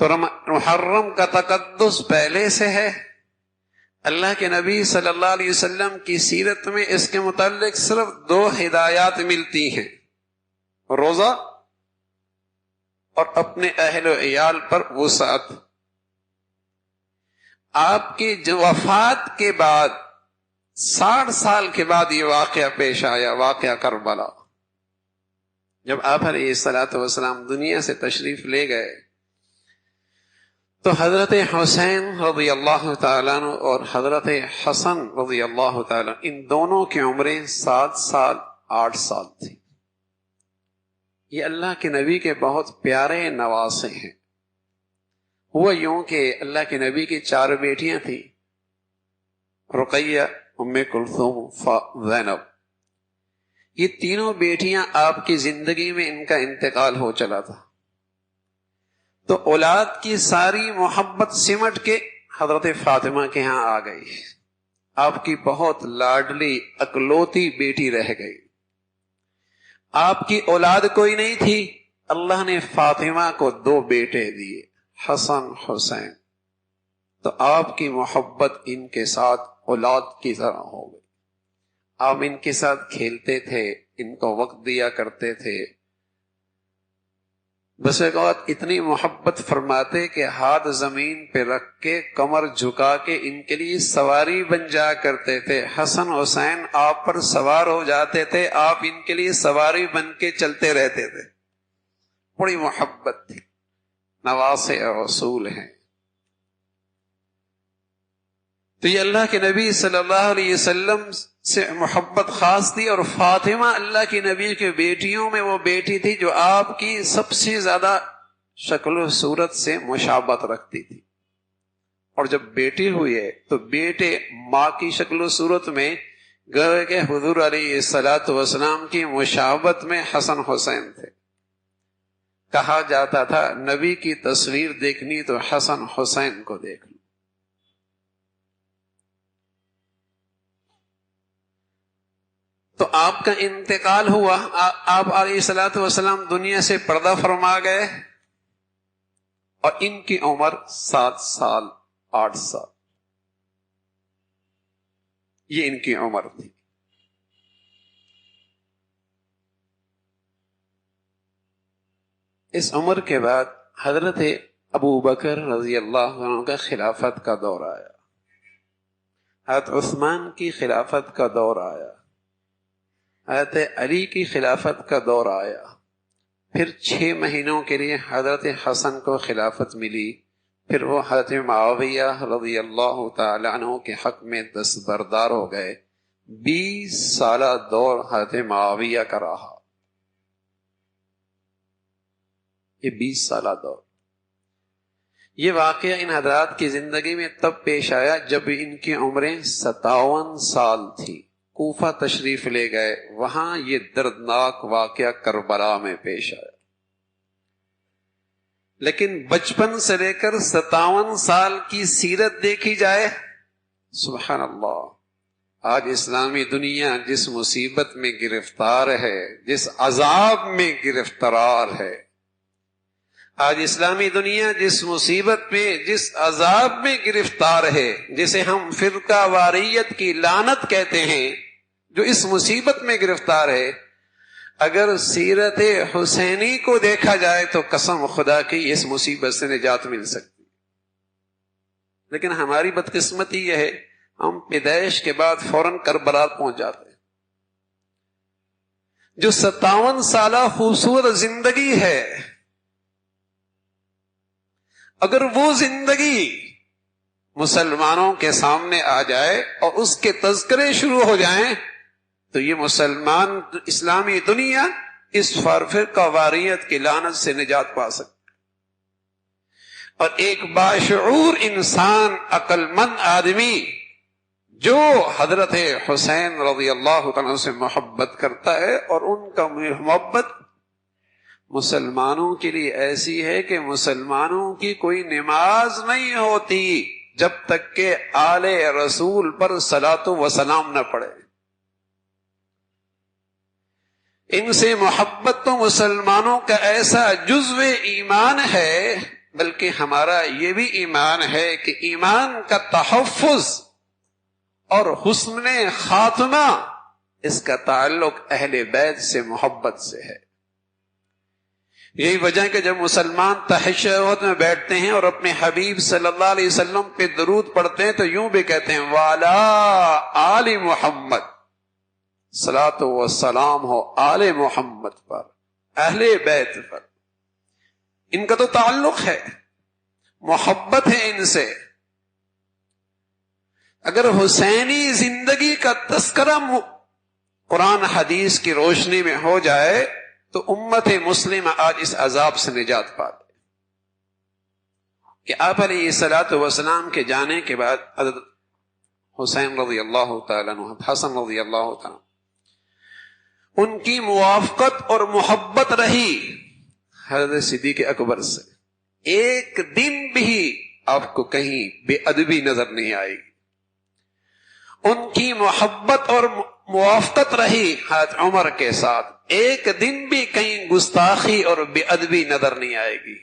تو محرم کا تقدس پہلے سے ہے. اللہ کے نبی صلی اللہ علیہ وسلم کی سیرت میں اس کے متعلق صرف 2 ہدایات ملتی ہیں، روزہ اور اپنے اہل و عیال پر وسعت. آپ کی جو وفات کے بعد 60 سال کے بعد یہ واقعہ پیش آیا، واقعہ کربلا. جب آپ علیہ الصلوۃ والسلام دنیا سے تشریف لے گئے تو حضرت حسین رضی اللہ تعالیٰ عنہ اور حضرت حسن رضی اللہ تعالیٰ ان دونوں کی عمریں 7 سال 8 سال تھی. یہ اللہ کے نبی کے بہت پیارے نواسے ہیں. ہوا یوں کہ اللہ کے نبی کی 4 بیٹیاں تھیں، رقیہ، ام کلثوم، زینب. یہ تینوں بیٹیاں آپ کی زندگی میں ان کا انتقال ہو چلا تھا. تو اولاد کی ساری محبت سمٹ کے حضرت فاطمہ کے ہاں آ گئی. آپ کی بہت لاڈلی اکلوتی بیٹی رہ گئی. آپ کی اولاد کوئی نہیں تھی. اللہ نے فاطمہ کو 2 بیٹے دیے، حسن حسین. تو آپ کی محبت ان کے ساتھ اولاد کی طرح ہو گئی. آپ ان کے ساتھ کھیلتے تھے، ان کو وقت دیا کرتے تھے. بس ایک اوقات اتنی محبت فرماتے کہ ہاتھ زمین پہ رکھ کے کمر جھکا کے ان کے لیے سواری بن جا کرتے تھے. حسن حسین آپ پر سوار ہو جاتے تھے، آپ ان کے لیے سواری بن کے چلتے رہتے تھے. بڑی محبت تھی. نواسے رسول ہیں. تو یہ اللہ کے نبی صلی اللہ علیہ وسلم سے محبت خاص تھی. اور فاطمہ اللہ کے نبی کے بیٹیوں میں وہ بیٹی تھی جو آپ کی سب سے زیادہ شکل و صورت سے مشابہت رکھتی تھی. اور جب بیٹی ہوئی ہے تو بیٹے ماں کی شکل و صورت میں گویا کہ حضور علیہ الصلوۃ والسلام کی مشابہت میں حسن حسین تھے. کہا جاتا تھا نبی کی تصویر دیکھنی تو حسن حسین کو دیکھ لو. تو آپ کا انتقال ہوا. آپ علیہ الصلوۃ والسلام دنیا سے پردہ فرما گئے اور ان کی عمر 7 سال 8 سال یہ ان کی عمر تھی. اس عمر کے بعد حضرت ابو بکر رضی اللہ عنہ کا خلافت کا دور آیا. حضرت عثمان کی خلافت کا دور آیا. حضرت علی کی خلافت کا دور آیا. پھر 6 مہینوں کے لیے حضرت حسن کو خلافت ملی. پھر وہ حضرت معاویہ رضی اللہ تعالی عنہ کے حق میں دستبردار ہو گئے. 20 سالہ دور حضرت معاویہ کا رہا. یہ 20 سالہ دور. یہ واقعہ ان حضرات کی زندگی میں تب پیش آیا جب ان کی عمریں 57 سال تھی. کوفہ تشریف لے گئے. وہاں یہ دردناک واقعہ کربلا میں پیش آیا. لیکن بچپن سے لے کر 57 سال کی سیرت دیکھی جائے، سبحان اللہ. آج اسلامی دنیا جس مصیبت میں گرفتار ہے، جس عذاب میں گرفتار ہے، آج اسلامی دنیا جس مصیبت میں، جس عذاب میں گرفتار ہے، جسے ہم فرقہ واریت کی لعنت کہتے ہیں، جو اس مصیبت میں گرفتار ہے، اگر سیرت حسینی کو دیکھا جائے تو قسم خدا کی اس مصیبت سے نجات مل سکتی. لیکن ہماری بدقسمتی یہ ہے ہم پیدائش کے بعد فوراً کربلا پہنچ جاتے ہیں. جو 57 سالہ خوبصورت زندگی ہے، اگر وہ زندگی مسلمانوں کے سامنے آ جائے اور اس کے تذکرے شروع ہو جائیں تو یہ مسلمان اسلامی دنیا اس فرقہ واریت کی لعنت سے نجات پا سکتے. اور ایک باشعور انسان، عقل مند آدمی جو حضرت حسین رضی اللہ عنہ سے محبت کرتا ہے، اور ان کا محبت مسلمانوں کے لیے ایسی ہے کہ مسلمانوں کی کوئی نماز نہیں ہوتی جب تک کہ آل رسول پر صلاۃ و سلام نہ پڑے. ان سے محبت تو مسلمانوں کا ایسا جزو ایمان ہے، بلکہ ہمارا یہ بھی ایمان ہے کہ ایمان کا تحفظ اور حسن خاتمہ اس کا تعلق اہل بیت سے محبت سے ہے. یہی وجہ ہے کہ جب مسلمان تشہد میں بیٹھتے ہیں اور اپنے حبیب صلی اللہ علیہ وسلم پہ درود پڑھتے ہیں تو یوں بھی کہتے ہیں وعلی آل محمد، صلاۃ و سلام ہو آل محمد پر، اہل بیت پر. ان کا تو تعلق ہے، محبت ہے ان سے. اگر حسینی زندگی کا تذکرہ قرآن حدیث کی روشنی میں ہو جائے تو امت مسلمہ آج اس عذاب سے نجات پاتے. کہ آپ علیہ الصلوۃ والسلام کے جانے کے بعد حضرت حسین رضی اللہ تعالیٰ عنہ، حسن رضی اللہ تعالیٰ ان کی موافقت اور محبت رہی حضرت صدیق اکبر سے. ایک دن بھی آپ کو کہیں بے ادبی نظر نہیں آئے گی. ان کی محبت اور موافقت رہی حضرت عمر کے ساتھ. ایک دن بھی کہیں گستاخی اور بے ادبی نظر نہیں آئے گی.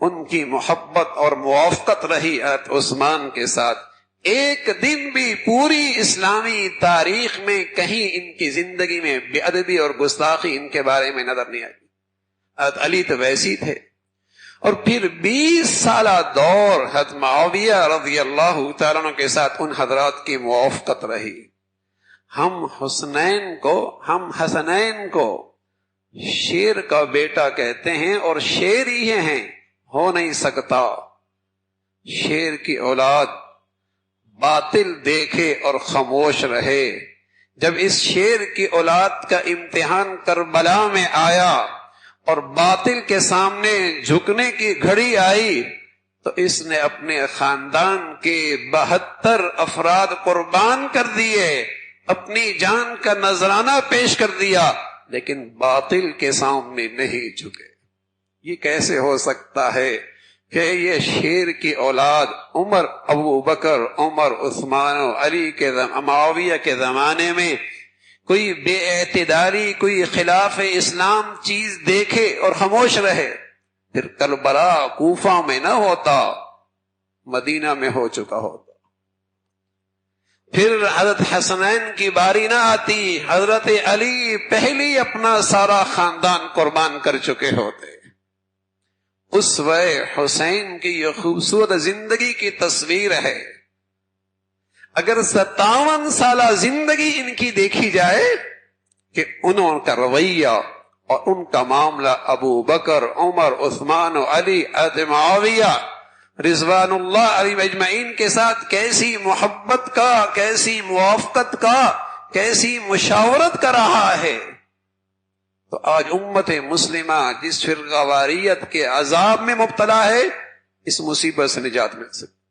ان کی محبت اور موافقت رہی حضرت عثمان کے ساتھ. ایک دن بھی پوری اسلامی تاریخ میں کہیں ان کی زندگی میں بے ادبی اور گستاخی ان کے بارے میں نظر نہیں آئی. حضرت علی تو ویسی تھے. اور پھر 20 سالہ دور حضرت معاویہ رضی اللہ تعالیٰ عنہ کے ساتھ ان حضرات کی موافقت رہی. ہم حسنین کو شیر کا بیٹا کہتے ہیں اور شیر ہی ہیں، ہو نہیں سکتا. شیر کی اولاد باطل دیکھے اور خاموش رہے. جب اس شیر کی اولاد کا امتحان کربلا میں آیا اور باطل کے سامنے جھکنے کی گھڑی آئی تو اس نے اپنے خاندان کے 72 افراد قربان کر دیے، اپنی جان کا نذرانہ پیش کر دیا، لیکن باطل کے سامنے نہیں جھکے. یہ کیسے ہو سکتا ہے کہ یہ شیر کی اولاد عمر، ابو بکر، عمر، عثمان و علی کے معاویہ کے زمانے میں کوئی بے اعتداری، کوئی خلاف اسلام چیز دیکھے اور خاموش رہے؟ پھر کربلا کوفہ میں نہ ہوتا، مدینہ میں ہو چکا ہوتا. پھر حضرت حسنین کی باری نہ آتی، حضرت علی پہلی اپنا سارا خاندان قربان کر چکے ہوتے. اسوہ حسین کی یہ خوبصورت زندگی کی تصویر ہے. اگر 57 سالہ زندگی ان کی دیکھی جائے کہ انہوں کا رویہ اور ان کا معاملہ ابو بکر، عمر، عثمان و علی، معاویہ رضوان اللہ علیہم اجمعین کے ساتھ کیسی محبت کا، کیسی موافقت کا، کیسی مشاورت کا رہا ہے، تو آج امت مسلمہ جس فرقہ واریت کے عذاب میں مبتلا ہے، اس مصیبت سے نجات مل سکتی.